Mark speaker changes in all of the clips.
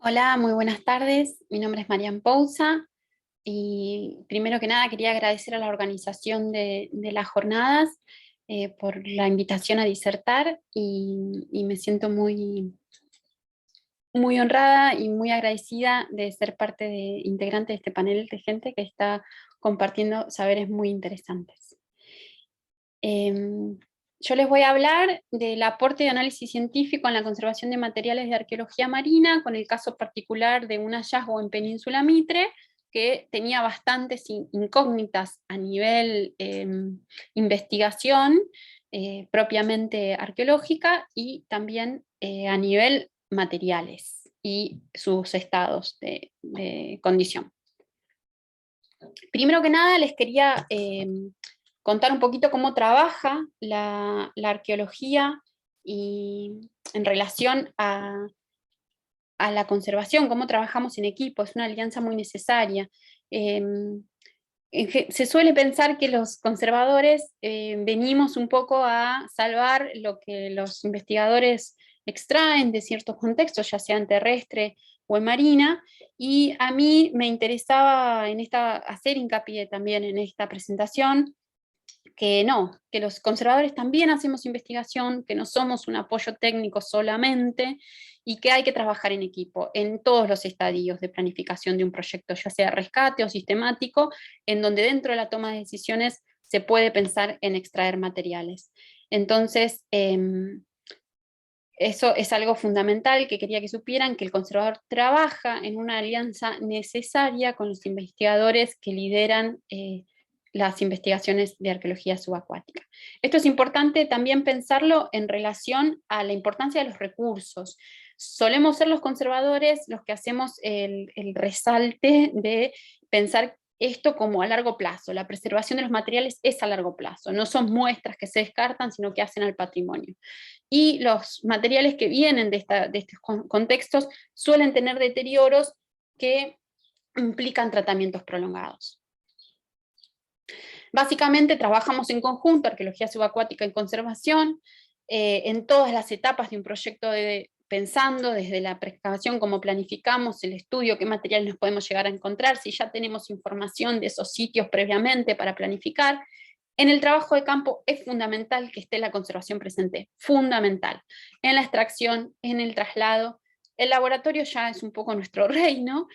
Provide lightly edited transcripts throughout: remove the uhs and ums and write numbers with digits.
Speaker 1: Hola, muy buenas tardes. Mi nombre es Marian Pousa y primero que nada quería agradecer a la organización de las jornadas por la invitación a disertar y me siento muy honrada y muy agradecida de ser integrante de este panel de gente que está compartiendo saberes muy interesantes. Yo les voy a hablar del aporte de análisis científico en la conservación de materiales de arqueología marina, con el caso particular de un hallazgo en Península Mitre, que tenía bastantes incógnitas a nivel investigación, propiamente arqueológica, y también a nivel materiales y sus estados de condición. Primero que nada les quería contar un poquito cómo trabaja la arqueología y en relación a la conservación, cómo trabajamos en equipo, es una alianza muy necesaria. Se suele pensar que los conservadores venimos un poco a salvar lo que los investigadores extraen de ciertos contextos, ya sean terrestre o en marina, y a mí me interesaba hacer hincapié también en esta presentación que no, que los conservadores también hacemos investigación, que no somos un apoyo técnico solamente y que hay que trabajar en equipo en todos los estadios de planificación de un proyecto, ya sea rescate o sistemático, en donde dentro de la toma de decisiones se puede pensar en extraer materiales. Entonces, eso es algo fundamental que quería que supieran, que el conservador trabaja en una alianza necesaria con los investigadores que lideran las investigaciones de arqueología subacuática. Esto es importante también pensarlo en relación a la importancia de los recursos. Solemos ser los conservadores los que hacemos el resalte de pensar esto como a largo plazo. La preservación de los materiales es a largo plazo, no son muestras que se descartan, sino que hacen al patrimonio. Y los materiales que vienen de estos contextos suelen tener deterioros que implican tratamientos prolongados. Básicamente trabajamos en conjunto, arqueología subacuática y conservación, en todas las etapas de un proyecto pensando desde la preexcavación, cómo planificamos el estudio, qué materiales nos podemos llegar a encontrar, si ya tenemos información de esos sitios previamente para planificar. En el trabajo de campo es fundamental que esté la conservación presente, fundamental. En la extracción, en el traslado, el laboratorio ya es un poco nuestro reino,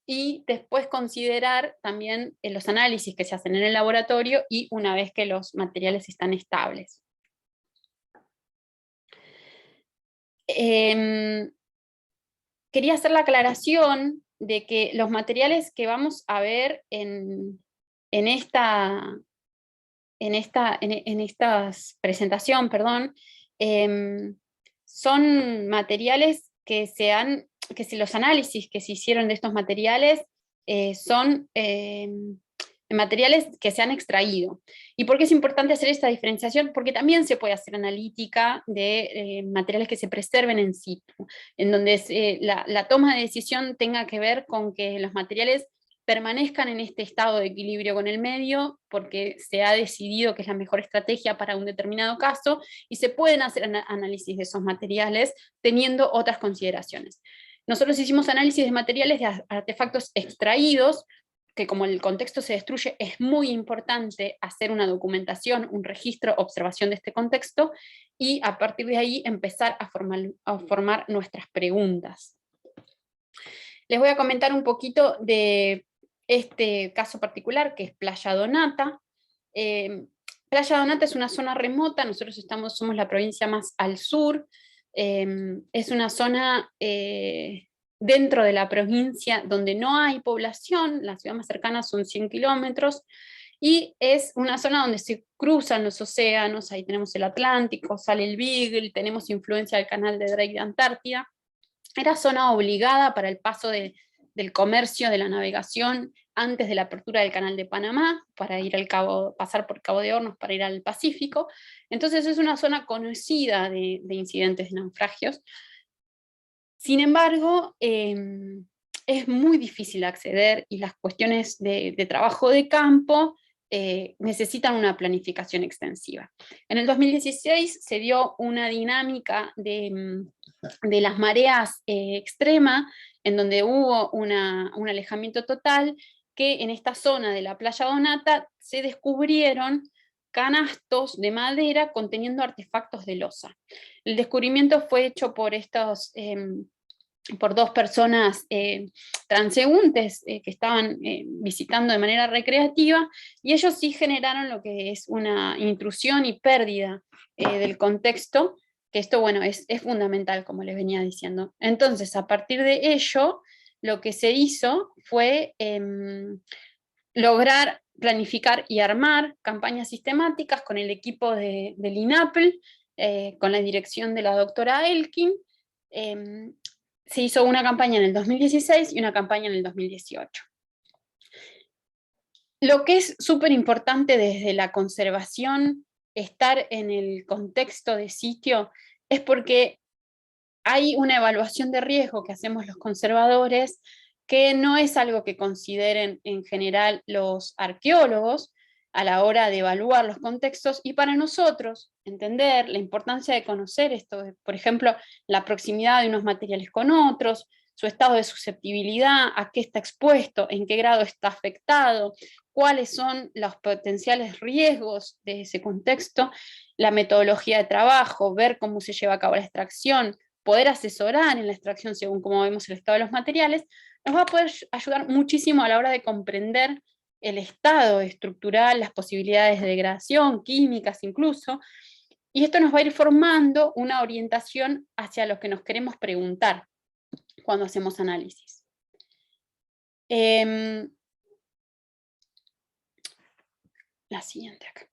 Speaker 1: y después considerar también los análisis que se hacen en el laboratorio y una vez que los materiales están estables. Quería hacer la aclaración de que los materiales que vamos a ver en esta presentación, perdón, son materiales que si los análisis que se hicieron de estos materiales son materiales que se han extraído. ¿Y por qué es importante hacer esta diferenciación? Porque también se puede hacer analítica de materiales que se preserven en situ, en donde la toma de decisión tenga que ver con que los materiales permanezcan en este estado de equilibrio con el medio, porque se ha decidido que es la mejor estrategia para un determinado caso, y se pueden hacer análisis de esos materiales teniendo otras consideraciones. Nosotros hicimos análisis de materiales de artefactos extraídos, que como el contexto se destruye, es muy importante hacer una documentación, un registro, observación de este contexto, y a partir de ahí empezar a formar nuestras preguntas. Les voy a comentar un poquito de este caso particular, que es Playa Donata. Playa Donata es una zona remota, nosotros somos la provincia más al sur, es una zona dentro de la provincia donde no hay población, la ciudad más cercana son 100 kilómetros, y es una zona donde se cruzan los océanos, ahí tenemos el Atlántico, sale el Beagle, tenemos influencia del canal de Drake de Antártida. Era zona obligada para el paso del comercio, de la navegación, antes de la apertura del canal de Panamá, para ir pasar por Cabo de Hornos para ir al Pacífico. Entonces es una zona conocida de incidentes de naufragios. Sin embargo, es muy difícil acceder, y las cuestiones de trabajo de campo necesitan una planificación extensiva. En el 2016 se dio una dinámica de las mareas extrema, en donde hubo un alejamiento total, que en esta zona de la playa Donata se descubrieron canastos de madera conteniendo artefactos de loza. El descubrimiento fue hecho por dos personas transeúntes que estaban visitando de manera recreativa, y ellos sí generaron lo que es una intrusión y pérdida del contexto, que esto, bueno, es fundamental, como les venía diciendo. Entonces, a partir de ello, lo que se hizo fue lograr planificar y armar campañas sistemáticas con el equipo del INAPL, con la dirección de la doctora Elkin. Se hizo una campaña en el 2016 y una campaña en el 2018. Lo que es súper importante desde la conservación, estar en el contexto de sitio, es porque hay una evaluación de riesgo que hacemos los conservadores, que no es algo que consideren en general los arqueólogos a la hora de evaluar los contextos, y para nosotros entender la importancia de conocer esto, por ejemplo, la proximidad de unos materiales con otros, su estado de susceptibilidad, a qué está expuesto, en qué grado está afectado, cuáles son los potenciales riesgos de ese contexto, la metodología de trabajo, ver cómo se lleva a cabo la extracción, poder asesorar en la extracción según cómo vemos el estado de los materiales, nos va a poder ayudar muchísimo a la hora de comprender el estado estructural, las posibilidades de degradación, químicas incluso, y esto nos va a ir formando una orientación hacia lo que nos queremos preguntar cuando hacemos análisis. La siguiente acá.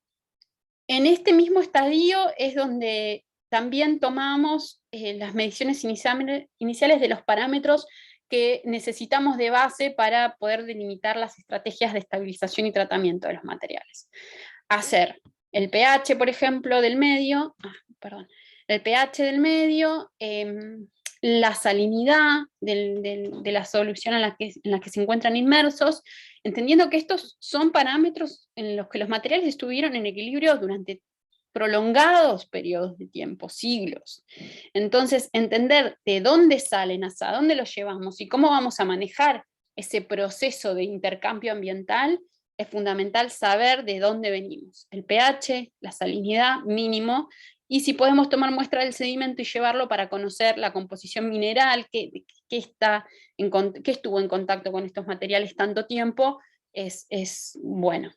Speaker 1: En este mismo estadio es donde también tomamos las mediciones iniciales de los parámetros que necesitamos de base para poder delimitar las estrategias de estabilización y tratamiento de los materiales. Hacer el pH, por ejemplo, del medio, el pH del medio, la salinidad de la solución en la que se encuentran inmersos, entendiendo que estos son parámetros en los que los materiales estuvieron en equilibrio durante prolongados periodos de tiempo, siglos. Entonces, entender de dónde salen, hasta dónde los llevamos y cómo vamos a manejar ese proceso de intercambio ambiental, es fundamental saber de dónde venimos. El pH, la salinidad mínimo, y si podemos tomar muestra del sedimento y llevarlo para conocer la composición mineral, que estuvo en contacto con estos materiales tanto tiempo, es bueno.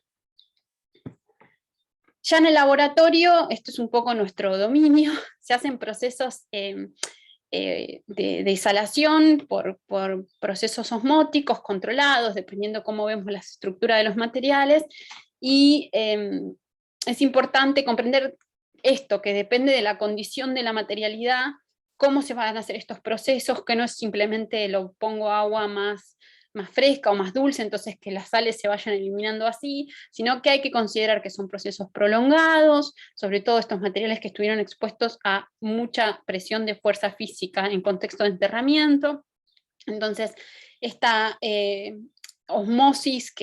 Speaker 1: Ya en el laboratorio, esto es un poco nuestro dominio, se hacen procesos de desalación por procesos osmóticos controlados, dependiendo cómo vemos la estructura de los materiales, y es importante comprender esto, que depende de la condición de la materialidad, cómo se van a hacer estos procesos, que no es simplemente lo pongo agua más fresca o más dulce, entonces que las sales se vayan eliminando así, sino que hay que considerar que son procesos prolongados, sobre todo estos materiales que estuvieron expuestos a mucha presión de fuerza física en contexto de enterramiento. Entonces, esta osmosis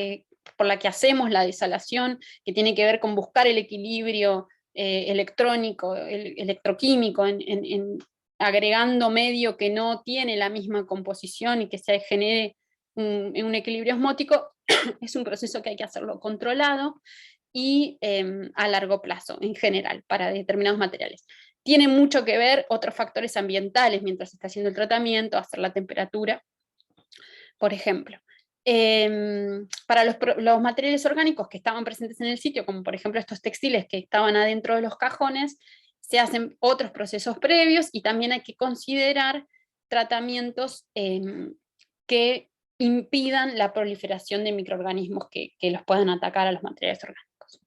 Speaker 1: por la que hacemos la desalación, que tiene que ver con buscar el equilibrio electrónico, electroquímico, agregando medio que no tiene la misma composición y que se genere un equilibrio osmótico, es un proceso que hay que hacerlo controlado y a largo plazo, en general, para determinados materiales. Tiene mucho que ver otros factores ambientales mientras se está haciendo el tratamiento, hacer la temperatura, por ejemplo. Para los materiales orgánicos que estaban presentes en el sitio, como por ejemplo estos textiles que estaban adentro de los cajones, se hacen otros procesos previos, y también hay que considerar tratamientos que impidan la proliferación de microorganismos que los puedan atacar a los materiales orgánicos.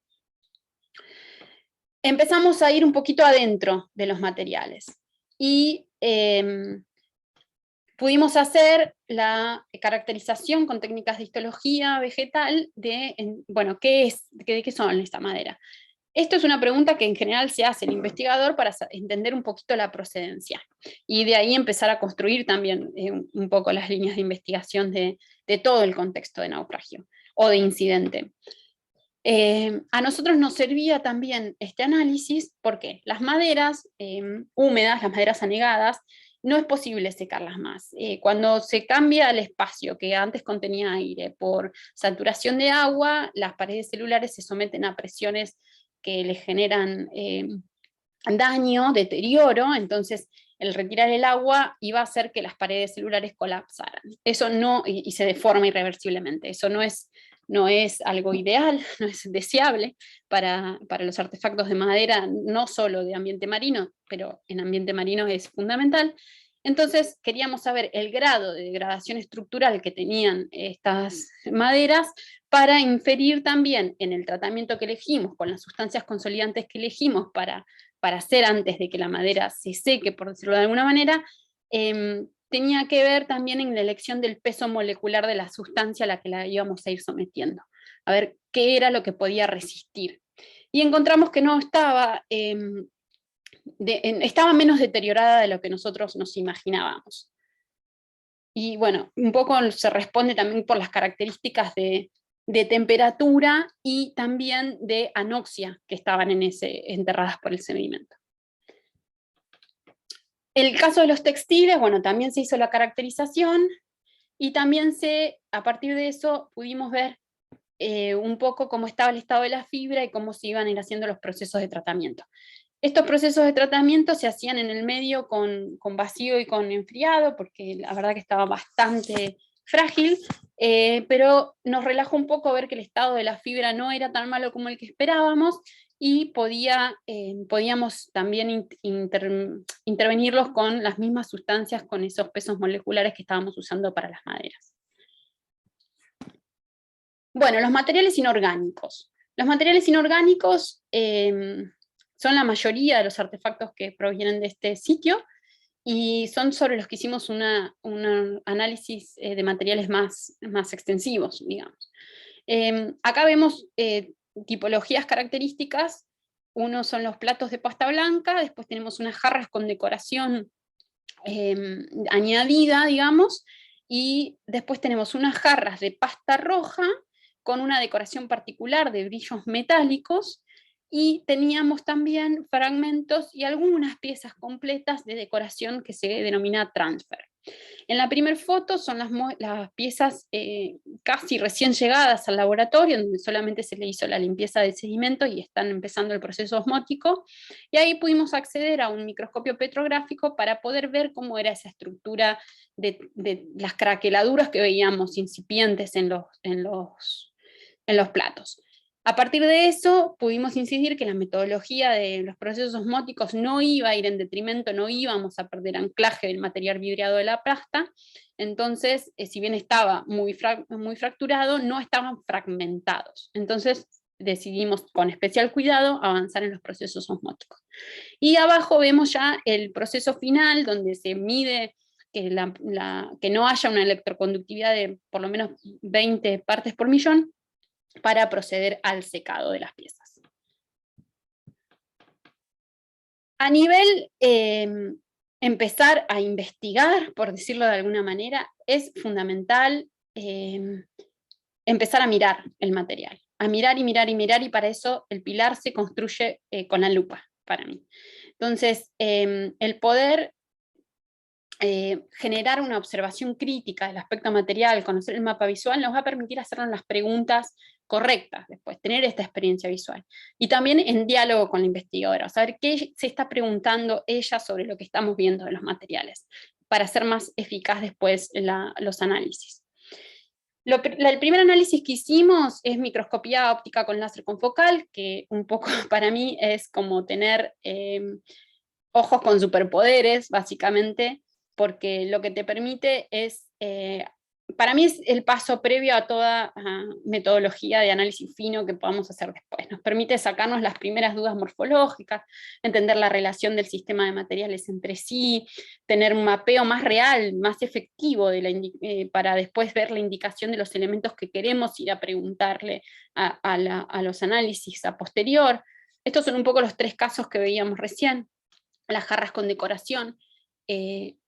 Speaker 1: Empezamos a ir un poquito adentro de los materiales, y pudimos hacer la caracterización con técnicas de histología vegetal de, de qué son esta madera. Esto es una pregunta que en general se hace el investigador para entender un poquito la procedencia, y de ahí empezar a construir también un poco las líneas de investigación de todo el contexto de naufragio o de incidente. A nosotros nos servía también este análisis porque las maderas húmedas, las maderas anegadas, no es posible secarlas más. Cuando se cambia el espacio que antes contenía aire por saturación de agua, las paredes celulares se someten a presiones que les generan daño, deterioro, entonces el retirar el agua iba a hacer que las paredes celulares colapsaran. Eso no, y se deforma irreversiblemente. Eso no es algo ideal, no es deseable para los artefactos de madera, no solo de ambiente marino, pero en ambiente marino es fundamental. Entonces queríamos saber el grado de degradación estructural que tenían estas maderas para inferir también en el tratamiento que elegimos, con las sustancias consolidantes que elegimos para hacer antes de que la madera se seque, por decirlo de alguna manera, tenía que ver también en la elección del peso molecular de la sustancia a la que la íbamos a ir sometiendo, a ver qué era lo que podía resistir. Y encontramos que no estaba, estaba menos deteriorada de lo que nosotros nos imaginábamos. Y bueno, un poco se responde también por las características de temperatura y también de anoxia que estaban enterradas por el sedimento. El caso de los textiles, bueno, también se hizo la caracterización y también a partir de eso pudimos ver un poco cómo estaba el estado de la fibra y cómo se iban a ir haciendo los procesos de tratamiento. Estos procesos de tratamiento se hacían en el medio con vacío y con enfriado, porque la verdad que estaba bastante frágil, pero nos relajó un poco ver que el estado de la fibra no era tan malo como el que esperábamos, y podíamos también intervenirlos con las mismas sustancias, con esos pesos moleculares que estábamos usando para las maderas. Bueno, los materiales inorgánicos. Los materiales inorgánicos son la mayoría de los artefactos que provienen de este sitio, y son sobre los que hicimos un análisis de materiales más extensivos, digamos. Acá vemos tipologías características. Uno son los platos de pasta blanca, después tenemos unas jarras con decoración añadida, digamos, y después tenemos unas jarras de pasta roja con una decoración particular de brillos metálicos, y teníamos también fragmentos y algunas piezas completas de decoración que se denomina transfer. En la primera foto son las piezas casi recién llegadas al laboratorio, donde solamente se le hizo la limpieza del sedimento y están empezando el proceso osmótico, y ahí pudimos acceder a un microscopio petrográfico para poder ver cómo era esa estructura de las craqueladuras que veíamos incipientes en los platos. A partir de eso pudimos incidir que la metodología de los procesos osmóticos no iba a ir en detrimento, no íbamos a perder anclaje del material vidriado de la pasta. Entonces, si bien estaba muy fracturado, no estaban fragmentados. Entonces decidimos con especial cuidado avanzar en los procesos osmóticos. Y abajo vemos ya el proceso final, donde se mide que no haya una electroconductividad de por lo menos 20 partes por millón, para proceder al secado de las piezas. A nivel empezar a investigar, por decirlo de alguna manera, es fundamental empezar a mirar el material, a mirar y mirar y mirar, y para eso el pilar se construye con la lupa, para mí. Entonces, el poder generar una observación crítica del aspecto material, conocer el mapa visual, nos va a permitir hacernos las preguntas correctas después, tener esta experiencia visual. Y también en diálogo con la investigadora, saber qué se está preguntando ella sobre lo que estamos viendo de los materiales, para hacer más eficaz después los análisis. El primer análisis que hicimos es microscopía óptica con láser confocal, que un poco para mí es como tener ojos con superpoderes, básicamente, porque lo que te permite es, para mí es el paso previo a toda metodología de análisis fino que podamos hacer después. Nos permite sacarnos las primeras dudas morfológicas, entender la relación del sistema de materiales entre sí, tener un mapeo más real, más efectivo para después ver la indicación de los elementos que queremos ir a preguntarle a los análisis a posterior. Estos son un poco los tres casos que veíamos recién. Las jarras con decoración,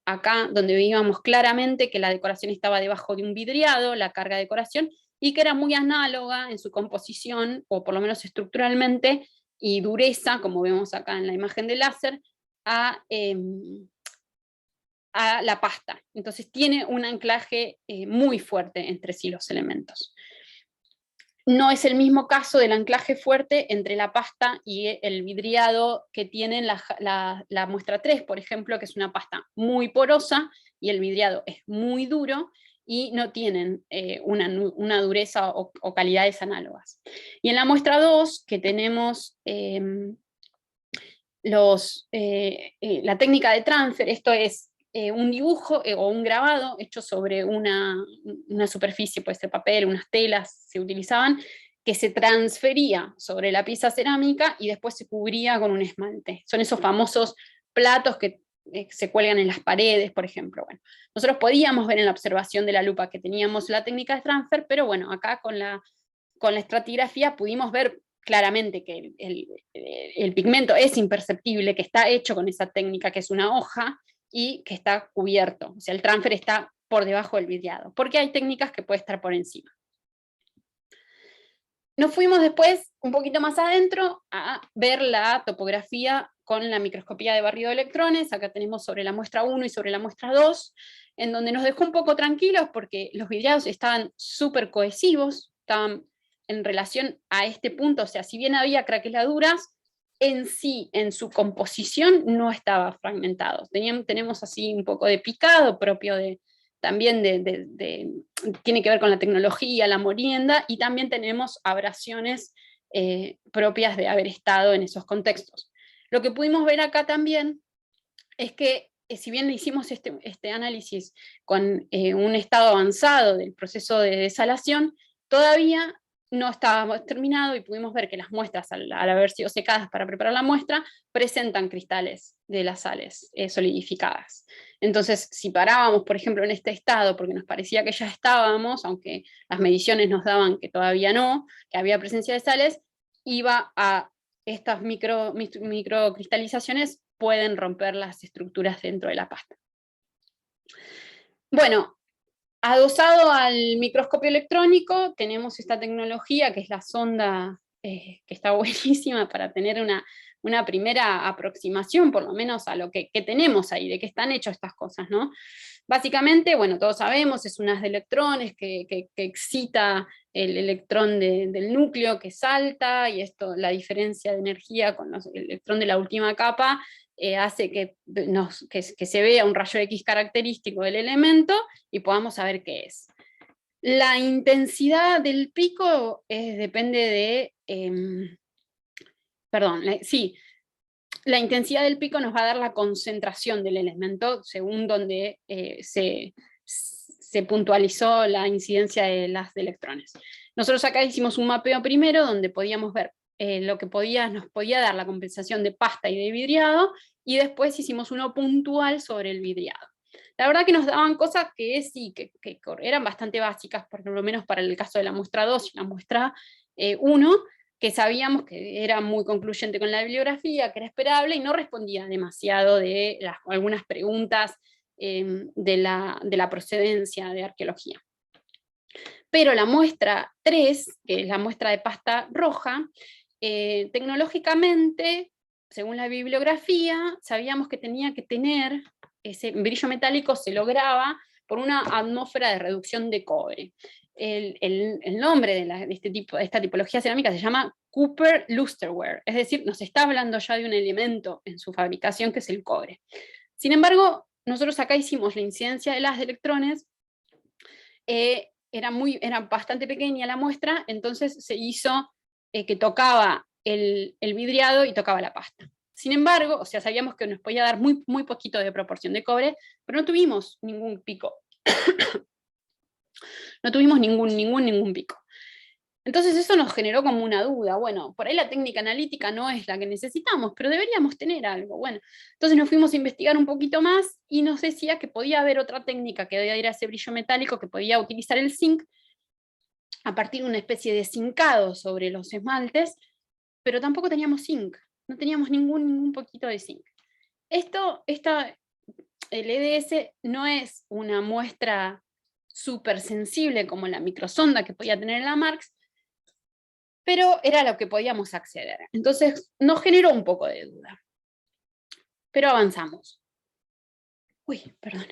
Speaker 1: acá donde veíamos claramente que la decoración estaba debajo de un vidriado, la carga de decoración, y que era muy análoga en su composición, o por lo menos estructuralmente, y dureza, como vemos acá en la imagen de láser, a la pasta. Entonces tiene un anclaje muy fuerte entre sí los elementos. No es el mismo caso del anclaje fuerte entre la pasta y el vidriado que tienen la muestra 3, por ejemplo, que es una pasta muy porosa y el vidriado es muy duro y no tienen una dureza o calidades análogas. Y en la muestra 2, que tenemos la técnica de transfer, esto es un dibujo o un grabado hecho sobre una superficie, puede ser papel, unas telas se utilizaban, que se transfería sobre la pieza cerámica y después se cubría con un esmalte. Son esos famosos platos que se cuelgan en las paredes, por ejemplo. Bueno, nosotros podíamos ver en la observación de la lupa que teníamos la técnica de transfer, pero bueno, acá con la estratigrafía pudimos ver claramente que el pigmento es imperceptible, que está hecho con esa técnica, que es una hoja, y que está cubierto. O sea, el transfer está por debajo del vidriado, porque hay técnicas que puede estar por encima. Nos fuimos después un poquito más adentro a ver la topografía con la microscopía de barrido de electrones. Acá tenemos sobre la muestra 1 y sobre la muestra 2, en donde nos dejó un poco tranquilos porque los vidriados estaban súper cohesivos, estaban en relación a este punto, o sea, si bien había craqueladuras, en sí, en su composición, no estaba fragmentado. Tenemos así un poco de picado propio también tiene que ver con la tecnología, la molienda, y también tenemos abrasiones propias de haber estado en esos contextos. Lo que pudimos ver acá también es que si bien hicimos este análisis con un estado avanzado del proceso de desalación, todavía no estaba terminado y pudimos ver que las muestras, al haber sido secadas para preparar la muestra, presentan cristales de las sales solidificadas. Entonces, si parábamos, por ejemplo, en este estado, porque nos parecía que ya estábamos, aunque las mediciones nos daban que todavía no, que había presencia de sales, iba a estas microcristalizaciones pueden romper las estructuras dentro de la pasta. Bueno, adosado al microscopio electrónico, tenemos esta tecnología que es la sonda, que está buenísima para tener una primera aproximación, por lo menos a lo que tenemos ahí, de qué están hechas estas cosas, ¿no? Básicamente, bueno, todos sabemos, es un haz de electrones que excita el electrón del núcleo, que salta, y esto, la diferencia de energía con el electrón de la última capa, hace que se vea un rayo X característico del elemento y podamos saber qué es. La intensidad del pico depende de... la intensidad del pico nos va a dar la concentración del elemento según donde se puntualizó la incidencia de las electrones. Nosotros acá hicimos un mapeo primero donde podíamos ver lo que nos podía dar la compensación de pasta y de vidriado, y después hicimos uno puntual sobre el vidriado. La verdad que nos daban cosas que sí, que eran bastante básicas, por lo menos para el caso de la muestra 2 y la muestra 1, que sabíamos que era muy concluyente con la bibliografía, que era esperable, y no respondía demasiado de algunas preguntas de la procedencia de arqueología. Pero la muestra 3, que es la muestra de pasta roja, tecnológicamente, según la bibliografía, sabíamos que tenía que tener, ese brillo metálico se lograba por una atmósfera de reducción de cobre. El nombre de esta tipología cerámica se llama Cooper Lusterware, es decir, nos está hablando ya de un elemento en su fabricación que es el cobre. Sin embargo, nosotros acá hicimos la incidencia de las electrones, era bastante pequeña la muestra, entonces se hizo que tocaba el vidriado y tocaba la pasta. Sin embargo, o sea, sabíamos que nos podía dar muy, muy poquito de proporción de cobre, pero no tuvimos ningún pico. No tuvimos ningún pico. Entonces eso nos generó como una duda. Bueno, por ahí la técnica analítica no es la que necesitamos, pero deberíamos tener algo. Bueno, entonces nos fuimos a investigar un poquito más y nos decía que podía haber otra técnica que debía ir a ese brillo metálico, que podía utilizar el zinc a partir de una especie de zincado sobre los esmaltes, pero tampoco teníamos zinc, no teníamos ningún poquito de zinc. El EDS no es una muestra súper sensible como la microsonda que podía tener la Marx, pero era lo que podíamos acceder. Entonces nos generó un poco de duda. Pero avanzamos. Uy, perdón.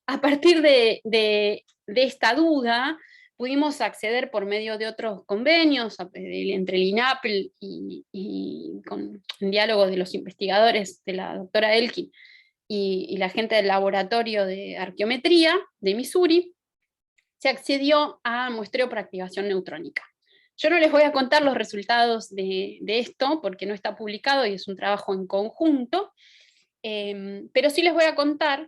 Speaker 1: A partir de esta duda, pudimos acceder por medio de otros convenios entre el INAPL y con un diálogo de los investigadores de la doctora Elkin y la gente del laboratorio de arqueometría de Missouri, se accedió a muestreo por activación neutrónica. Yo no les voy a contar los resultados de esto porque no está publicado y es un trabajo en conjunto, pero sí les voy a contar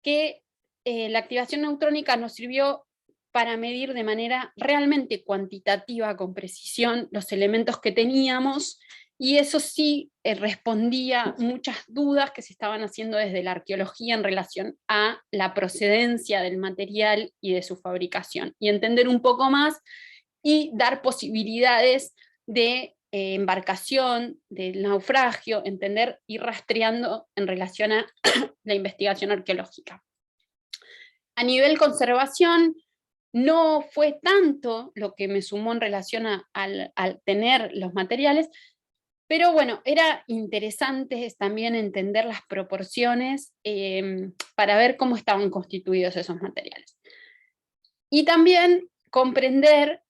Speaker 1: que la activación neutrónica nos sirvió para medir de manera realmente cuantitativa, con precisión, los elementos que teníamos, y eso sí respondía muchas dudas que se estaban haciendo desde la arqueología en relación a la procedencia del material y de su fabricación, y entender un poco más y dar posibilidades de embarcación, del naufragio, entender y rastreando en relación a la investigación arqueológica. A nivel conservación, no fue tanto lo que me sumó en relación al tener los materiales, pero bueno, era interesante también entender las proporciones para ver cómo estaban constituidos esos materiales. Y también comprender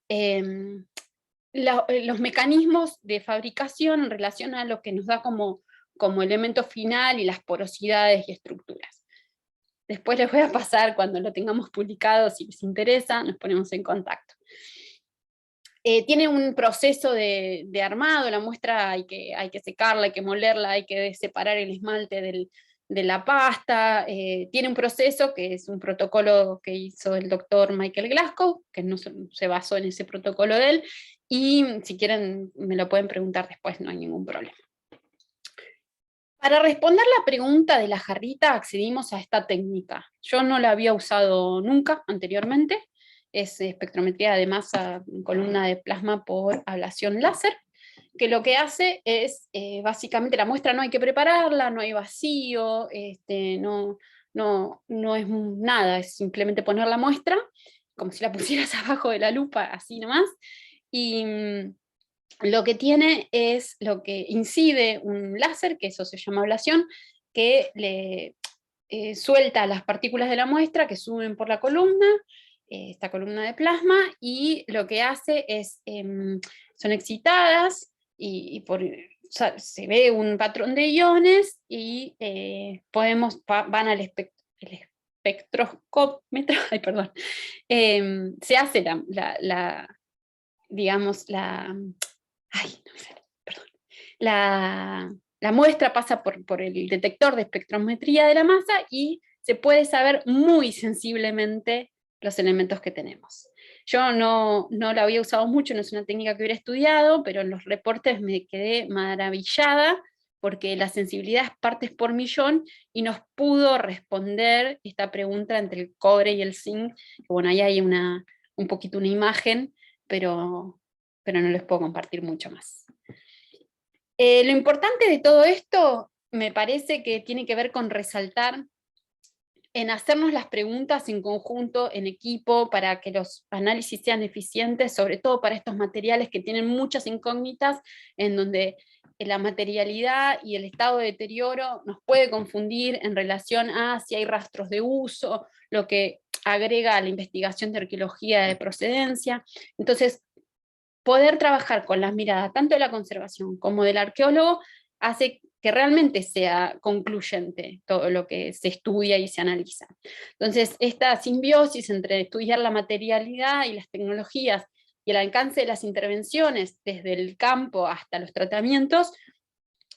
Speaker 1: los mecanismos de fabricación en relación a lo que nos da como elemento final y las porosidades y estructuras. Después les voy a pasar cuando lo tengamos publicado, si les interesa, nos ponemos en contacto. Tiene un proceso de armado, la muestra hay que secarla, hay que molerla, hay que separar el esmalte de la pasta, tiene un proceso que es un protocolo que hizo el doctor Michael Glasgow, que no se basó en ese protocolo de él, y si quieren me lo pueden preguntar después, no hay ningún problema. Para responder la pregunta de la jarrita accedimos a esta técnica. Yo no la había usado nunca anteriormente, es espectrometría de masa en columna de plasma por ablación láser, que lo que hace es, básicamente la muestra no hay que prepararla, no hay vacío, no es nada, es simplemente poner la muestra, como si la pusieras abajo de la lupa, así nomás, y lo que tiene es lo que incide un láser, que eso se llama ablación, que le suelta las partículas de la muestra que suben por la columna, esta columna de plasma, y lo que hace es, son excitadas, se ve un patrón de iones, y van al espectroscómetro, ay, perdón, se hace digamos, ay, no me sale, perdón. La muestra pasa por el detector de espectrometría de la masa y se puede saber muy sensiblemente los elementos que tenemos. Yo no la había usado mucho, no es una técnica que hubiera estudiado, pero en los reportes me quedé maravillada porque la sensibilidad es partes por millón y nos pudo responder esta pregunta entre el cobre y el zinc. Bueno, ahí hay un poquito una imagen, pero no les puedo compartir mucho más. Lo importante de todo esto me parece que tiene que ver con resaltar en hacernos las preguntas en conjunto, en equipo, para que los análisis sean eficientes, sobre todo para estos materiales que tienen muchas incógnitas, en donde la materialidad y el estado de deterioro nos puede confundir en relación a si hay rastros de uso, lo que agrega a la investigación de arqueología de procedencia. Entonces, poder trabajar con las miradas tanto de la conservación como del arqueólogo hace que realmente sea concluyente todo lo que se estudia y se analiza. Entonces, esta simbiosis entre estudiar la materialidad y las tecnologías y el alcance de las intervenciones desde el campo hasta los tratamientos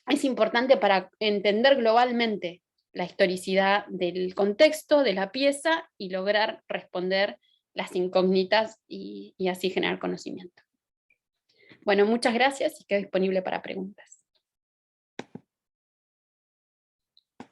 Speaker 1: es importante para entender globalmente la historicidad del contexto, de la pieza, y lograr responder las incógnitas y así generar conocimiento. Bueno, muchas gracias y quedo disponible para preguntas.